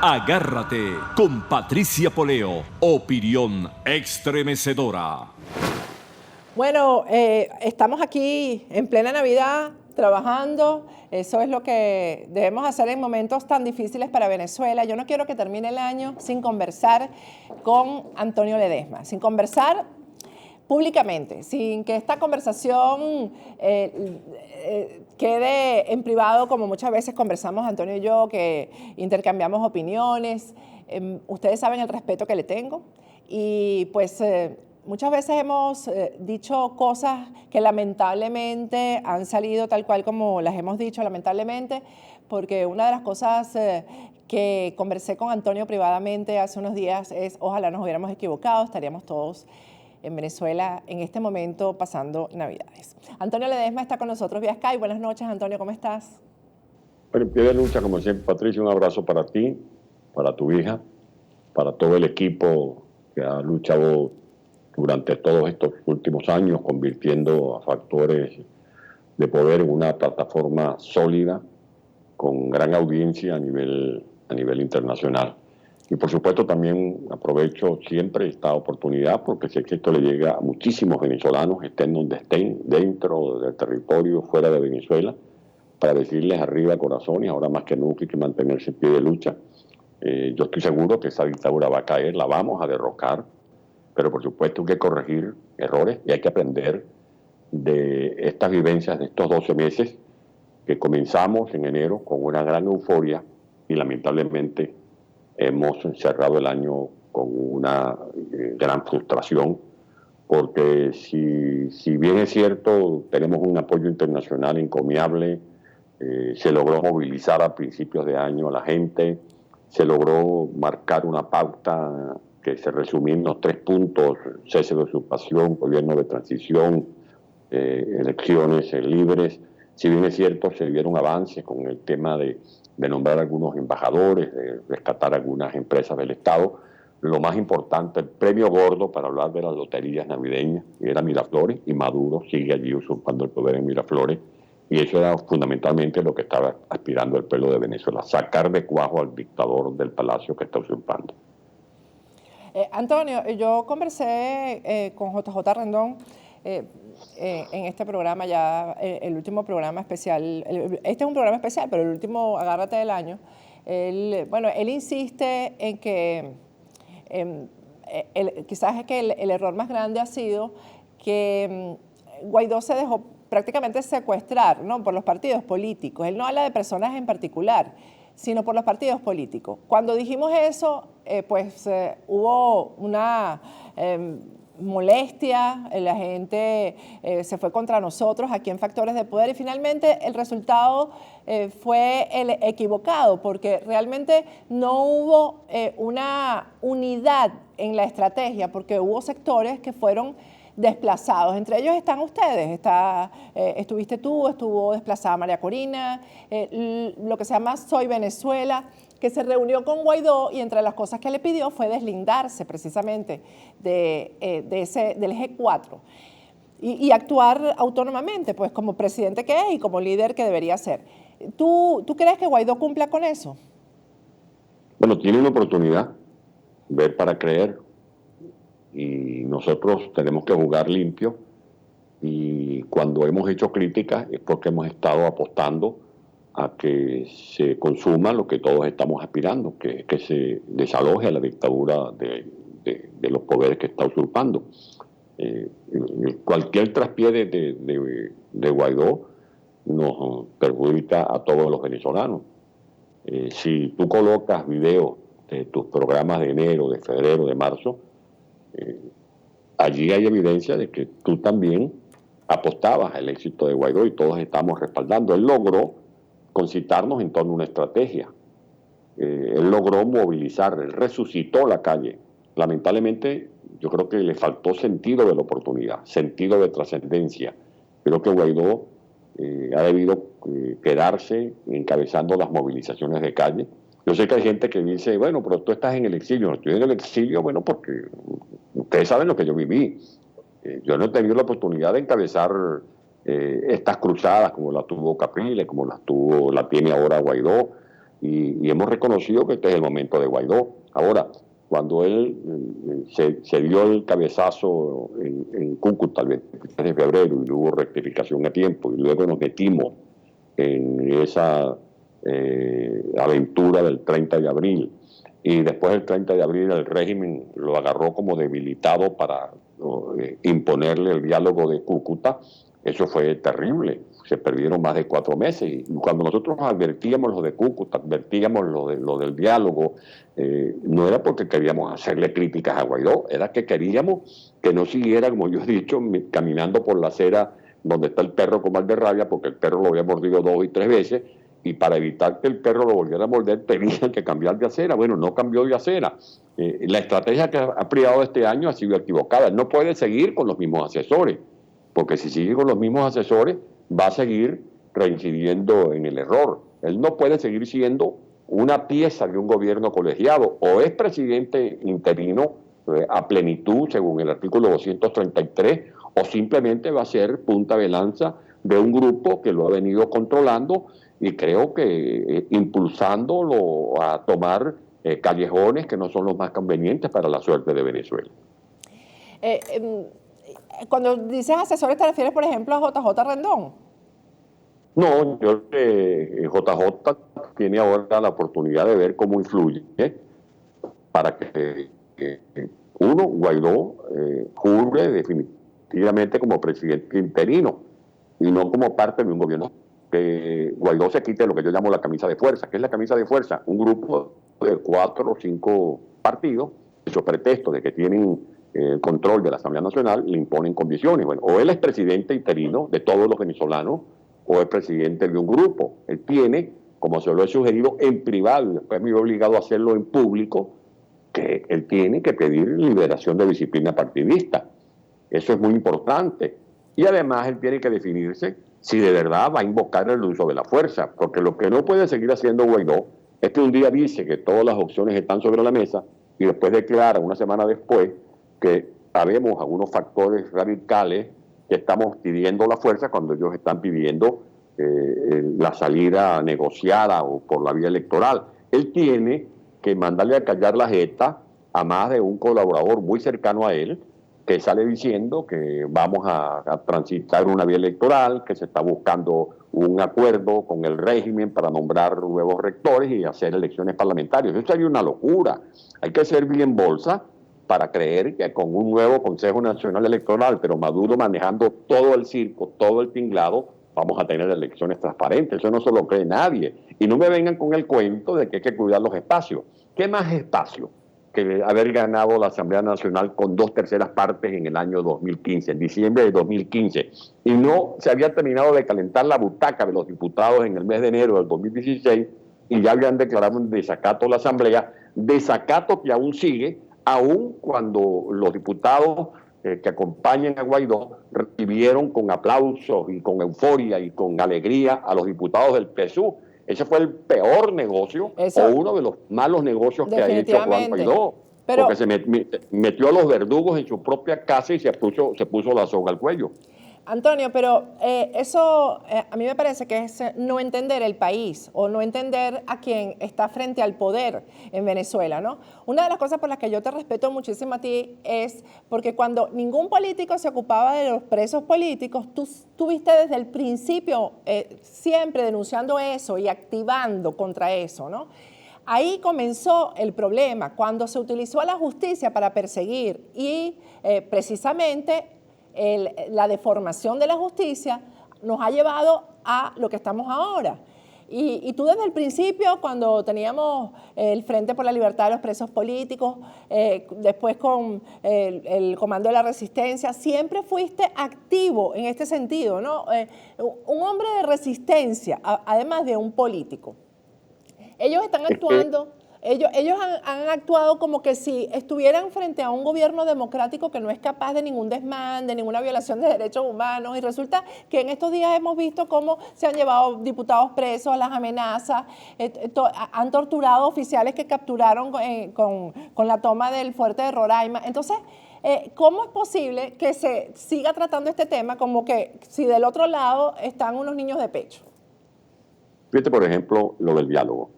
Agárrate con Patricia Poleo, opinión estremecedora. Bueno, estamos aquí en plena Navidad trabajando. Eso es lo que debemos hacer en momentos tan difíciles para Venezuela. Yo no quiero que termine el año sin conversar con Antonio Ledesma, sin conversar públicamente, sin que esta conversación quede en privado, como muchas veces conversamos Antonio y yo, que intercambiamos opiniones. Ustedes saben el respeto que le tengo y pues muchas veces hemos dicho cosas que lamentablemente han salido tal cual como las hemos dicho, lamentablemente, porque una de las cosas que conversé con Antonio privadamente hace unos días es: ojalá nos hubiéramos equivocado, estaríamos todos en Venezuela en este momento pasando Navidades. Antonio Ledesma está con nosotros vía Skype. Buenas noches, Antonio, ¿cómo estás? Bueno, en pie de lucha, como siempre, Patricia, un abrazo para ti, para tu hija, para todo el equipo que ha luchado durante todos estos últimos años, convirtiendo a Factores de Poder en una plataforma sólida, con gran audiencia a nivel internacional. Y por supuesto también aprovecho siempre esta oportunidad porque sé que esto le llega a muchísimos venezolanos, estén donde estén, dentro del territorio, fuera de Venezuela, para decirles arriba corazones, ahora más que nunca hay que mantenerse en pie de lucha. Yo estoy seguro que esa dictadura va a caer, la vamos a derrocar, pero por supuesto hay que corregir errores y hay que aprender de estas vivencias de estos 12 meses que comenzamos en enero con una gran euforia y lamentablemente hemos cerrado el año con una gran frustración, porque si bien es cierto, tenemos un apoyo internacional encomiable, se logró movilizar a principios de año a la gente, se logró marcar una pauta que se resumía en los 3 puntos: cese de usurpación, gobierno de transición, elecciones libres. Si bien es cierto, se dieron avances con el tema de nombrar algunos embajadores, de rescatar algunas empresas del Estado. Lo más importante, el premio gordo para hablar de las loterías navideñas, era Miraflores, y Maduro sigue allí usurpando el poder en Miraflores, y eso era fundamentalmente lo que estaba aspirando el pueblo de Venezuela: sacar de cuajo al dictador del palacio que está usurpando. Antonio, yo conversé con JJ Rendón en este programa ya, el último programa especial. Este es un programa especial, pero el último, Agárrate del año. Él insiste en que quizás es que el error más grande ha sido que Guaidó se dejó prácticamente secuestrar, ¿no?, por los partidos políticos. Él no habla de personas en particular, sino por los partidos políticos. Cuando dijimos eso, hubo una molestia, la gente se fue contra nosotros aquí en Factores de Poder, y finalmente el resultado fue el equivocado, porque realmente no hubo una unidad en la estrategia, porque hubo sectores que fueron desplazados. Entre ellos están ustedes, estuviste tú, estuvo desplazada María Corina, lo que se llama Soy Venezuela, que se reunió con Guaidó, y entre las cosas que le pidió fue deslindarse precisamente del G4 y actuar autónomamente, pues como presidente que es y como líder que debería ser. ¿Tú crees que Guaidó cumpla con eso? Bueno, tiene una oportunidad, ver para creer, y nosotros tenemos que jugar limpio, y cuando hemos hecho críticas es porque hemos estado apostando a que se consuma lo que todos estamos aspirando, que es que se desaloje a la dictadura de los poderes que está usurpando. Cualquier traspié de Guaidó nos perjudica a todos los venezolanos. Si tú colocas videos de tus programas de enero, de febrero, de marzo, allí hay evidencia de que tú también apostabas al éxito de Guaidó y todos estamos respaldando. Él logró concitarnos en torno a una estrategia. Él logró movilizar, él resucitó la calle. Lamentablemente, yo creo que le faltó sentido de la oportunidad, sentido de trascendencia. Creo que Guaidó ha debido quedarse encabezando las movilizaciones de calle. Yo sé que hay gente que dice, bueno, pero tú estás en el exilio. No estoy en el exilio, bueno, porque ustedes saben lo que yo viví. Yo no he tenido la oportunidad de encabezar estas cruzadas como la tuvo Capriles, como la tiene ahora Guaidó, y hemos reconocido que este es el momento de Guaidó. Ahora, cuando él se dio el cabezazo en Cúcuta el 23 de febrero y hubo rectificación a tiempo y luego nos metimos en esa aventura del 30 de abril y después del 30 de abril el régimen lo agarró como debilitado para imponerle el diálogo de Cúcuta, eso fue terrible. Se perdieron más de 4 meses y cuando nosotros advertíamos lo de Cúcuta, advertíamos lo del diálogo, no era porque queríamos hacerle críticas a Guaidó, era que queríamos que no siguiera, como yo he dicho, caminando por la acera donde está el perro con mal de rabia, porque el perro lo había mordido 2 y 3 veces, y para evitar que el perro lo volviera a morder tenían que cambiar de acera. Bueno, no cambió de acera. La estrategia que ha aplicado este año ha sido equivocada. Él no puede seguir con los mismos asesores, porque si sigue con los mismos asesores va a seguir reincidiendo en el error. Él no puede seguir siendo una pieza de un gobierno colegiado. O es presidente interino a plenitud, según el artículo 233, o simplemente va a ser punta de lanza de un grupo que lo ha venido controlando y creo que impulsándolo a tomar callejones que no son los más convenientes para la suerte de Venezuela. Cuando dices asesores, ¿te refieres, por ejemplo, a JJ Rendón? No, yo JJ tiene ahora la oportunidad de ver cómo influye para que uno, Guaidó, jure definitivamente como presidente interino y no como parte de un gobierno. Que Guaidó se quite lo que yo llamo la camisa de fuerza. ¿Qué es la camisa de fuerza? Un grupo de 4 o 5 partidos, esos pretextos de que tienen el control de la Asamblea Nacional, le imponen condiciones. Bueno, o él es presidente interino de todos los venezolanos, o es presidente de un grupo. Él tiene, como se lo he sugerido en privado, y después me he obligado a hacerlo en público, que él tiene que pedir liberación de disciplina partidista. Eso es muy importante. Y además él tiene que definirse si de verdad va a invocar el uso de la fuerza, porque lo que no puede seguir haciendo Guaidó es que un día dice que todas las opciones están sobre la mesa y después declara una semana después que sabemos algunos factores radicales que estamos pidiendo la fuerza cuando ellos están pidiendo la salida negociada o por la vía electoral. Él tiene que mandarle a callar la jeta a más de un colaborador muy cercano a él, que sale diciendo que vamos a transitar una vía electoral, que se está buscando un acuerdo con el régimen para nombrar nuevos rectores y hacer elecciones parlamentarias. Eso sería una locura. Hay que ser bien bolsa para creer que con un nuevo Consejo Nacional Electoral, pero Maduro manejando todo el circo, todo el tinglado, vamos a tener elecciones transparentes. Eso no se lo cree nadie. Y no me vengan con el cuento de que hay que cuidar los espacios. ¿Qué más espacio que haber ganado la Asamblea Nacional con 2/3 partes en el año 2015, en diciembre de 2015, y no se había terminado de calentar la butaca de los diputados en el mes de enero del 2016, y ya habían declarado un desacato a la Asamblea, desacato que aún sigue, aún cuando los diputados que acompañan a Guaidó recibieron con aplausos y con euforia y con alegría a los diputados del PSUV. Ese fue el peor negocio o uno de los malos negocios que ha hecho Juan Guaidó, porque se metió a los verdugos en su propia casa y se puso la soga al cuello. Antonio, pero eso a mí me parece que es no entender el país o no entender a quien está frente al poder en Venezuela, ¿no? Una de las cosas por las que yo te respeto muchísimo a ti es porque cuando ningún político se ocupaba de los presos políticos, tú estuviste desde el principio siempre denunciando eso y activando contra eso, ¿no? Ahí comenzó el problema, cuando se utilizó a la justicia para perseguir y precisamente la deformación de la justicia nos ha llevado a lo que estamos ahora. Y tú desde el principio, cuando teníamos el Frente por la Libertad de los Presos Políticos, después con el Comando de la Resistencia, siempre fuiste activo en este sentido, ¿no? Un hombre de resistencia, además de un político. Ellos están actuando... Ellos han actuado como que si estuvieran frente a un gobierno democrático que no es capaz de ningún desmán, de ninguna violación de derechos humanos, y resulta que en estos días hemos visto cómo se han llevado diputados presos, las amenazas, han torturado oficiales que capturaron con la toma del fuerte de Roraima. Entonces, ¿cómo es posible que se siga tratando este tema como que si del otro lado están unos niños de pecho? Fíjate, por ejemplo, lo del diálogo.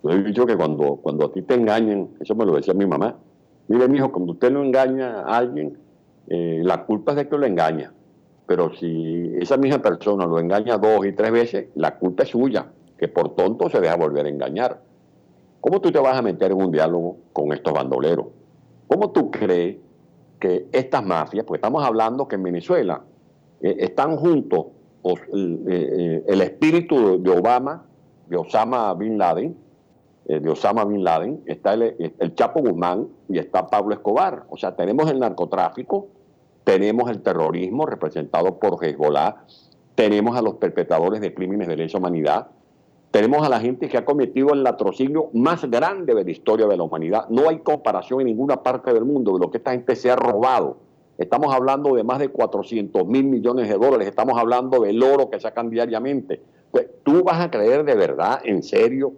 Yo he dicho que cuando a ti te engañen, eso me lo decía mi mamá, mire, mijo, cuando usted no engaña a alguien, la culpa es de que lo engaña. Pero si esa misma persona lo engaña 2 y 3 veces, la culpa es suya, que por tonto se deja volver a engañar. ¿Cómo tú te vas a meter en un diálogo con estos bandoleros? ¿Cómo tú crees que estas mafias, pues estamos hablando que en Venezuela están juntos el espíritu de Obama, de Osama Bin Laden, está el Chapo Guzmán y está Pablo Escobar. O sea, tenemos el narcotráfico, tenemos el terrorismo representado por Hezbollah, tenemos a los perpetradores de crímenes de lesa humanidad, tenemos a la gente que ha cometido el latrocinio más grande de la historia de la humanidad. No hay comparación en ninguna parte del mundo de lo que esta gente se ha robado. Estamos hablando de más de 400.000 millones de dólares, estamos hablando del oro que sacan diariamente. Pues, ¿tú vas a creer de verdad, en serio,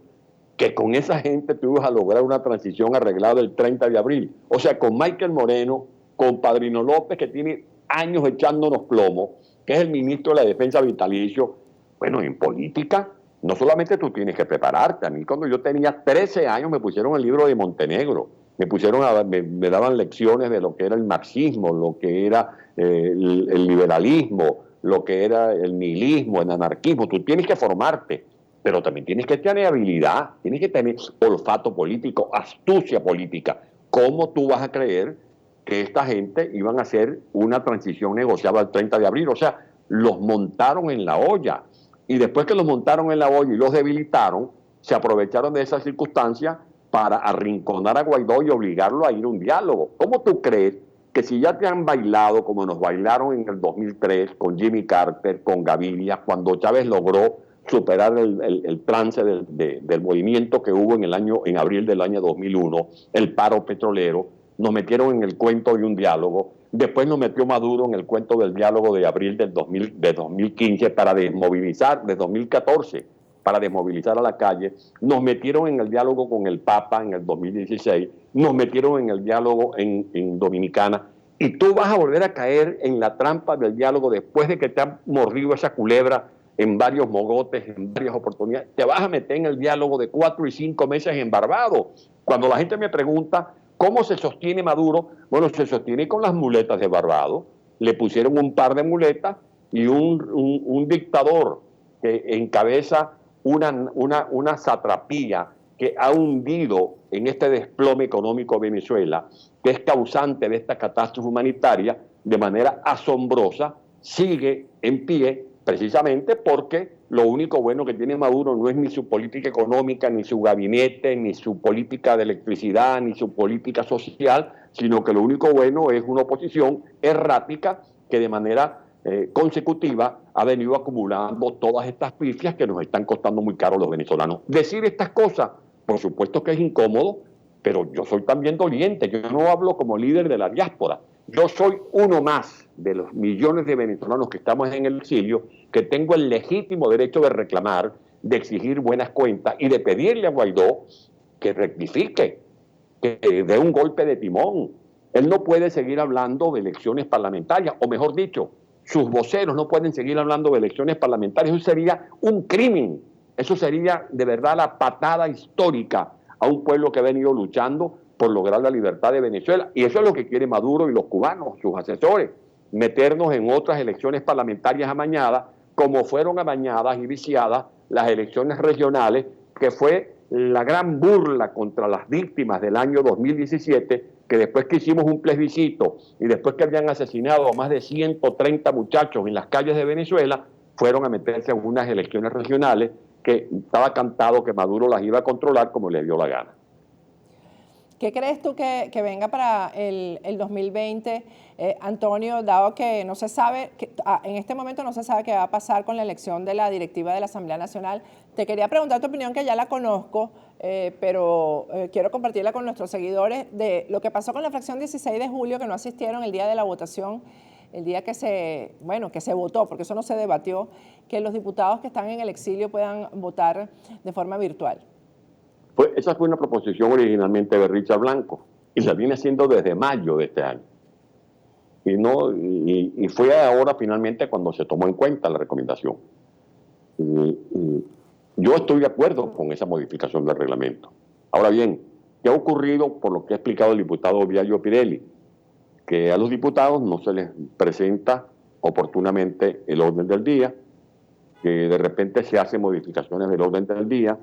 que con esa gente tú ibas a lograr una transición arreglada el 30 de abril? O sea, con Michael Moreno, con Padrino López, que tiene años echándonos plomo, que es el ministro de la Defensa vitalicio. Bueno, en política no solamente tú tienes que prepararte. A mí cuando yo tenía 13 años me pusieron el libro de Montenegro, me daban lecciones de lo que era el marxismo, lo que era el liberalismo, lo que era el nihilismo, el anarquismo. Tú tienes que formarte, pero también tienes que tener habilidad, tienes que tener olfato político, astucia política. ¿Cómo tú vas a creer que esta gente iban a hacer una transición negociada el 30 de abril? O sea, los montaron en la olla. Y después que los montaron en la olla y los debilitaron, se aprovecharon de esa circunstancia para arrinconar a Guaidó y obligarlo a ir a un diálogo. ¿Cómo tú crees que si ya te han bailado como nos bailaron en el 2003 con Jimmy Carter, con Gaviria, cuando Chávez logró superar el trance del movimiento que hubo en abril del año 2001, el paro petrolero, nos metieron en el cuento de un diálogo, después nos metió Maduro en el cuento del diálogo de abril de 2015 para desmovilizar, de 2014, para desmovilizar a la calle, nos metieron en el diálogo con el Papa en el 2016, nos metieron en el diálogo en Dominicana, y tú vas a volver a caer en la trampa del diálogo después de que te han mordido esa culebra en varios mogotes, en varias oportunidades. Te vas a meter en el diálogo de 4 y 5 meses en Barbados. Cuando la gente me pregunta ¿cómo se sostiene Maduro? Bueno, se sostiene con las muletas de Barbados. Le pusieron un par de muletas y un dictador que encabeza una satrapía que ha hundido en este desplome económico a Venezuela, que es causante de esta catástrofe humanitaria de manera asombrosa, sigue en pie precisamente porque lo único bueno que tiene Maduro no es ni su política económica, ni su gabinete, ni su política de electricidad, ni su política social, sino que lo único bueno es una oposición errática que de manera consecutiva ha venido acumulando todas estas pifias que nos están costando muy caro a los venezolanos. Decir estas cosas, por supuesto que es incómodo, pero yo soy también doliente, yo no hablo como líder de la diáspora. Yo soy uno más de los millones de venezolanos que estamos en el exilio, que tengo el legítimo derecho de reclamar, de exigir buenas cuentas y de pedirle a Guaidó que rectifique, que dé un golpe de timón. Él no puede seguir hablando de elecciones parlamentarias, o mejor dicho, sus voceros no pueden seguir hablando de elecciones parlamentarias. Eso sería un crimen, eso sería de verdad la patada histórica a un pueblo que ha venido luchando por lograr la libertad de Venezuela. Y eso es lo que quiere Maduro y los cubanos, sus asesores, meternos en otras elecciones parlamentarias amañadas, como fueron amañadas y viciadas las elecciones regionales, que fue la gran burla contra las víctimas del año 2017, que después que hicimos un plebiscito y después que habían asesinado a más de 130 muchachos en las calles de Venezuela, fueron a meterse en unas elecciones regionales que estaba cantado que Maduro las iba a controlar como le dio la gana. ¿Qué crees tú que venga para el 2020, Antonio, dado que no se sabe, en este momento no se sabe qué va a pasar con la elección de la directiva de la Asamblea Nacional? Te quería preguntar tu opinión, que ya la conozco, pero quiero compartirla con nuestros seguidores, de lo que pasó con la fracción 16 de julio, que no asistieron el día de la votación, el día que se votó, porque eso no se debatió, que los diputados que están en el exilio puedan votar de forma virtual. Esa fue una proposición originalmente de Richard Blanco y la viene haciendo desde mayo de este año. Y fue ahora finalmente cuando se tomó en cuenta la recomendación. Yo estoy de acuerdo con esa modificación del reglamento. Ahora bien, ¿qué ha ocurrido por lo que ha explicado el diputado Viallo Pirelli? Que a los diputados no se les presenta oportunamente el orden del día, que de repente se hacen modificaciones del orden del día,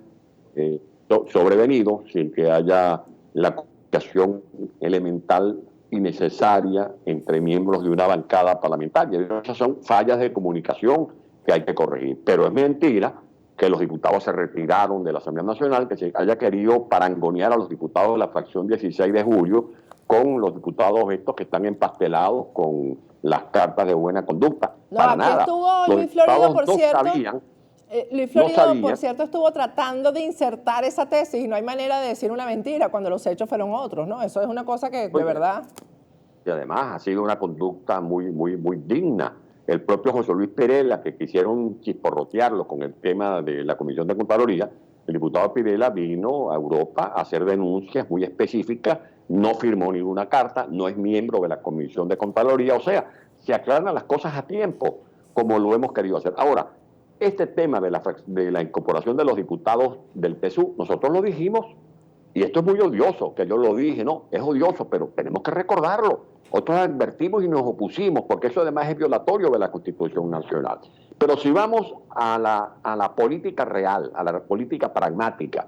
sobrevenido, sin que haya la comunicación elemental y necesaria entre miembros de una bancada parlamentaria. Esas son fallas de comunicación que hay que corregir. Pero es mentira que los diputados se retiraron de la Asamblea Nacional, que se haya querido parangonear a los diputados de la fracción 16 de julio con los diputados estos que están empastelados con las cartas de buena conducta. No, Para aquí nada. estuvo Los Luis Florido, por diputados no cierto. sabían. Luis Florido, no sabía. por cierto, estuvo tratando de insertar esa tesis y no hay manera de decir una mentira cuando los hechos fueron otros, ¿no? Eso es una cosa que, de verdad... Y además ha sido una conducta muy digna. El propio José Luis Pirela, que quisieron chisporrotearlo con el tema de la Comisión de Contraloría, el diputado Pirela vino a Europa a hacer denuncias muy específicas, no firmó ninguna carta, no es miembro de la Comisión de Contraloría, o sea, se aclaran las cosas a tiempo, como lo hemos querido hacer. Ahora, este tema de la incorporación de los diputados del PSUV, nosotros lo dijimos, y esto es muy odioso, que yo lo dije, no, es odioso, pero tenemos que recordarlo. Otros advertimos y nos opusimos, porque eso además es violatorio de la Constitución Nacional. Pero si vamos a la política real, a la política pragmática,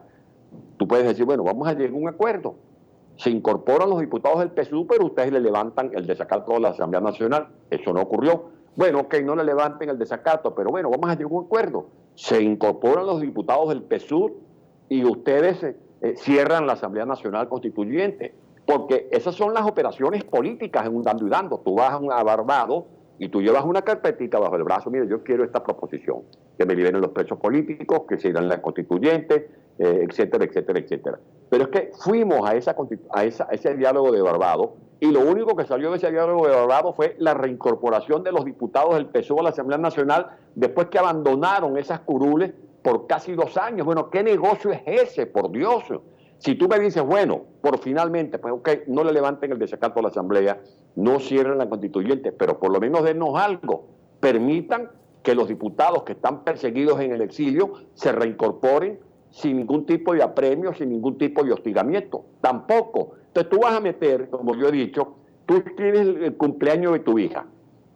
tú puedes decir, bueno, vamos a llegar a un acuerdo. Se incorporan los diputados del PSUV, pero ustedes le levantan el desacato a la Asamblea Nacional. Eso no ocurrió. Bueno, ok, no le levanten el desacato, pero bueno, vamos a llegar a un acuerdo. Se incorporan los diputados del PSUV y ustedes cierran la Asamblea Nacional Constituyente, porque esas son las operaciones políticas en un dando y dando. Tú vas a Barbados y tú llevas una carpetita bajo el brazo, mire, yo quiero esta proposición, que me liberen los presos políticos, que se irán la constituyente, etcétera, etcétera, etcétera. Pero es que fuimos a ese diálogo de Barbados y lo único que salió de ese diálogo de Barbados fue la reincorporación de los diputados del PSOE a la Asamblea Nacional después que abandonaron esas curules por casi 2 años. Bueno, ¿qué negocio es ese, por Dios? Si tú me dices, bueno, por finalmente, pues ok, no le levanten el desacato a la Asamblea, no cierren la constituyente, pero por lo menos dennos algo, permitan que los diputados que están perseguidos en el exilio se reincorporen sin ningún tipo de apremio, sin ningún tipo de hostigamiento, tampoco. Entonces tú vas a meter, como yo he dicho, tú tienes el cumpleaños de tu hija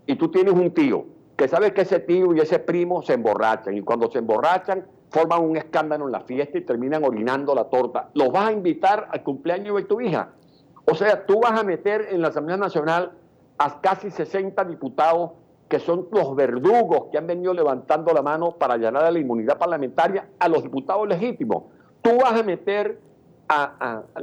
y tú tienes un tío que sabe que ese tío y ese primo se emborrachan y cuando se emborrachan forman un escándalo en la fiesta y terminan orinando la torta. ¿Los vas a invitar al cumpleaños de tu hija? O sea, tú vas a meter en la Asamblea Nacional a casi 60 diputados que son los verdugos que han venido levantando la mano para allanar a la inmunidad parlamentaria a los diputados legítimos. Tú vas a meter,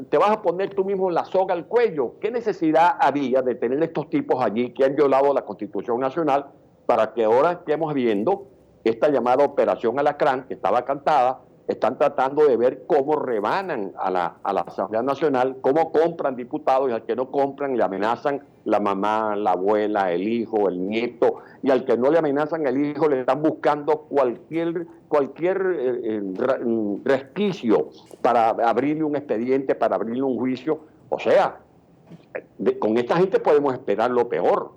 te vas a poner tú mismo la soga al cuello. ¿Qué necesidad había de tener estos tipos allí que han violado la Constitución Nacional para que ahora estemos viendo esta llamada Operación Alacrán, que estaba cantada? Están tratando de ver cómo rebanan a la Asamblea Nacional, cómo compran diputados y al que no compran le amenazan la mamá, la abuela, el hijo, el nieto, y al que no le amenazan el hijo le están buscando cualquier resquicio para abrirle un expediente, para abrirle un juicio. O sea, con esta gente podemos esperar lo peor.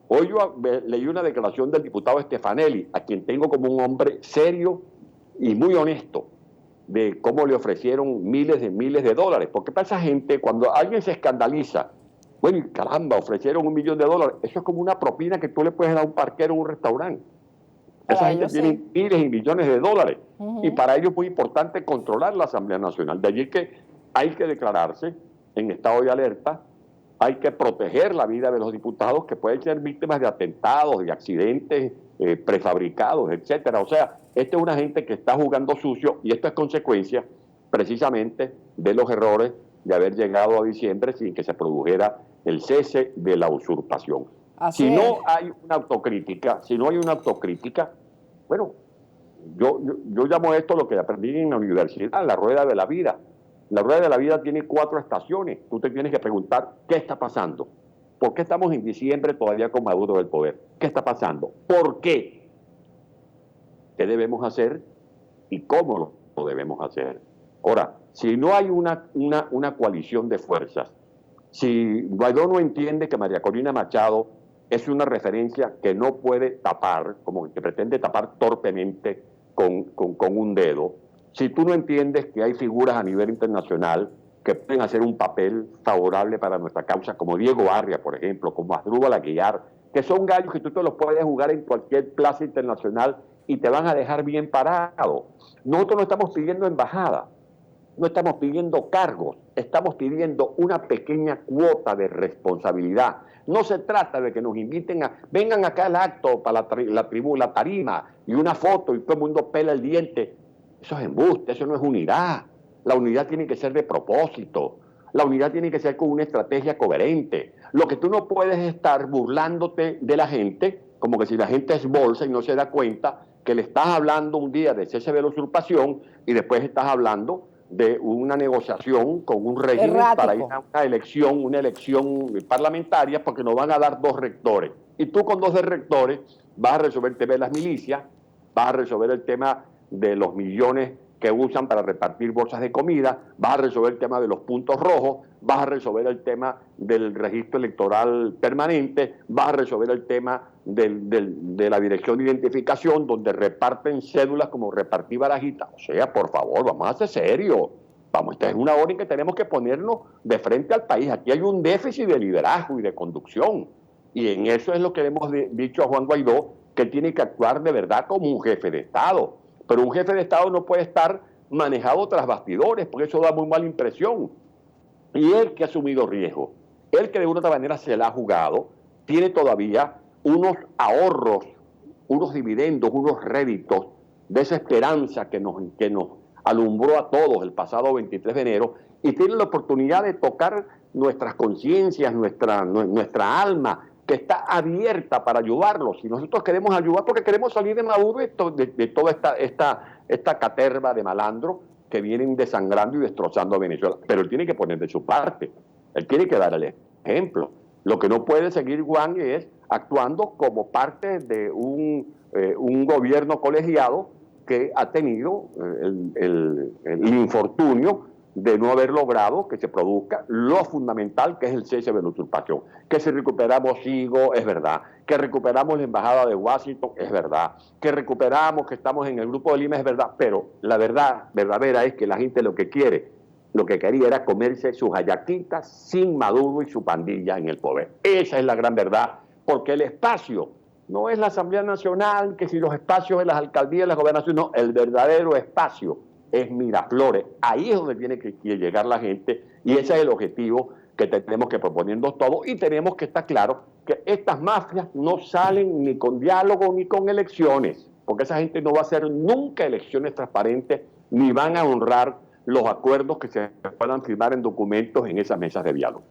Hoy yo leí una declaración del diputado Stefanelli, a quien tengo como un hombre serio y muy honesto, de cómo le ofrecieron miles de dólares. Porque para esa gente, cuando alguien se escandaliza, bueno, caramba, ofrecieron $1.000.000, eso es como una propina que tú le puedes dar a un parquero en un restaurante. Esa gente tiene miles y millones de dólares. Y para ellos es muy importante controlar la Asamblea Nacional. De allí que hay que declararse en estado de alerta, hay que proteger la vida de los diputados que pueden ser víctimas de atentados, de accidentes prefabricados, etcétera. O sea, esta es una gente que está jugando sucio y esto es consecuencia precisamente de los errores de haber llegado a diciembre sin que se produjera el cese de la usurpación. Si no hay una autocrítica, bueno, yo llamo esto lo que aprendí en la universidad, la rueda de la vida. La rueda de la vida tiene 4 estaciones. Tú te tienes que preguntar, ¿qué está pasando? ¿Por qué estamos en diciembre todavía con Maduro del poder? ¿Qué está pasando? ¿Por qué? ¿Qué debemos hacer? ¿Y cómo lo debemos hacer? Ahora, si no hay una coalición de fuerzas, si Guaidó no entiende que María Corina Machado es una referencia que no puede tapar, como que pretende tapar torpemente con un dedo, si tú no entiendes que hay figuras a nivel internacional que pueden hacer un papel favorable para nuestra causa, como Diego Arria, por ejemplo, como Asdrúbal Aguilar, que son gallos que tú te los puedes jugar en cualquier plaza internacional y te van a dejar bien parado. Nosotros no estamos pidiendo embajada, no estamos pidiendo cargos, estamos pidiendo una pequeña cuota de responsabilidad. No se trata de que nos inviten vengan acá al acto para la tarima y una foto y todo el mundo pela el diente. Eso es embuste, eso no es unidad. La unidad tiene que ser de propósito. La unidad tiene que ser con una estrategia coherente. Lo que tú no puedes es estar burlándote de la gente, como que si la gente es bolsa y no se da cuenta que le estás hablando un día de cese de la usurpación y después estás hablando de una negociación con un régimen para ir a una elección parlamentaria, porque nos van a dar 2 rectores. Y tú con 2 rectores vas a resolver el tema de las milicias, vas a resolver el tema de los millones que usan para repartir bolsas de comida, vas a resolver el tema de los puntos rojos, vas a resolver el tema del registro electoral permanente, vas a resolver el tema de la dirección de identificación, donde reparten cédulas como repartí barajitas. O sea, por favor, vamos a ser serios. Vamos, esta es una hora en que tenemos que ponernos de frente al país. Aquí hay un déficit de liderazgo y de conducción. Y en eso es lo que le hemos dicho a Juan Guaidó, que tiene que actuar de verdad como un jefe de Estado. Pero un jefe de Estado no puede estar manejado tras bastidores, porque eso da muy mala impresión. Y él que ha asumido riesgo, él que de una u otra manera se la ha jugado, tiene todavía unos ahorros, unos dividendos, unos réditos de esa esperanza que nos alumbró a todos el pasado 23 de enero, y tiene la oportunidad de tocar nuestras conciencias, nuestra alma, que está abierta para ayudarlos. Y nosotros queremos ayudar porque queremos salir de Maduro de toda esta caterva de malandros que vienen desangrando y destrozando a Venezuela. Pero él tiene que poner de su parte, él tiene que dar el ejemplo. Lo que no puede seguir Juan es actuando como parte de un gobierno colegiado que ha tenido el infortunio de no haber logrado que se produzca lo fundamental, que es el cese de la usurpación. Que si recuperamos Higo, es verdad. Que recuperamos la embajada de Washington, es verdad. Que recuperamos que estamos en el Grupo de Lima, es verdad. Pero la verdad verdadera es que la gente lo que quería era comerse sus hallaquitas sin Maduro y su pandilla en el poder. Esa es la gran verdad, porque el espacio no es la Asamblea Nacional, que si los espacios de las alcaldías, las gobernaciones, no, el verdadero espacio es Miraflores. Ahí es donde tiene que llegar la gente, y ese es el objetivo que tenemos que proponernos todos, y tenemos que estar claros que estas mafias no salen ni con diálogo ni con elecciones, porque esa gente no va a hacer nunca elecciones transparentes, ni van a honrar los acuerdos que se puedan firmar en documentos en esas mesas de diálogo.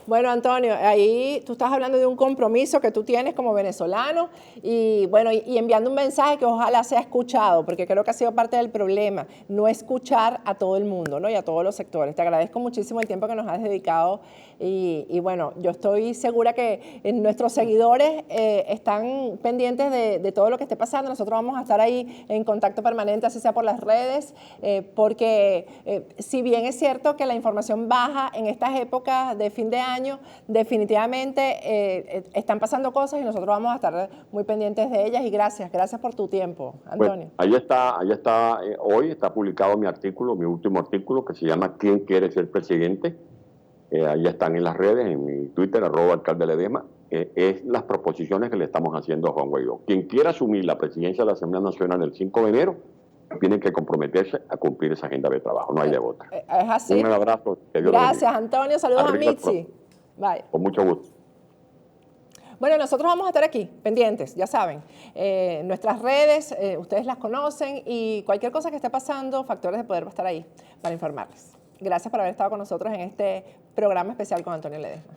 Bueno, Antonio, ahí tú estás hablando de un compromiso que tú tienes como venezolano y bueno, y enviando un mensaje que ojalá sea escuchado, porque creo que ha sido parte del problema, no escuchar a todo el mundo, ¿no? Y a todos los sectores. Te agradezco muchísimo el tiempo que nos has dedicado y bueno, yo estoy segura que nuestros seguidores están pendientes de todo lo que esté pasando. Nosotros vamos a estar ahí en contacto permanente, así sea por las redes, porque si bien es cierto que la información baja en estas épocas de fin de año, definitivamente están pasando cosas y nosotros vamos a estar muy pendientes de ellas, y gracias por tu tiempo, Antonio. Bueno, ahí está, hoy está publicado mi artículo, mi último artículo, que se llama ¿Quién quiere ser presidente? Ahí están en las redes, en mi Twitter, @alcaldeledema, es las proposiciones que le estamos haciendo a Juan Guaidó. Quien quiera asumir la presidencia de la Asamblea Nacional el 5 de enero, tiene que comprometerse a cumplir esa agenda de trabajo, no hay de otra. Es así. Un abrazo. Gracias, Antonio. Saludos a Mitzi. Bye. Con mucho gusto. Bueno, nosotros vamos a estar aquí, pendientes, ya saben. Nuestras redes, ustedes las conocen, y cualquier cosa que esté pasando, Factores de Poder va a estar ahí para informarles. Gracias por haber estado con nosotros en este programa especial con Antonio Ledesma.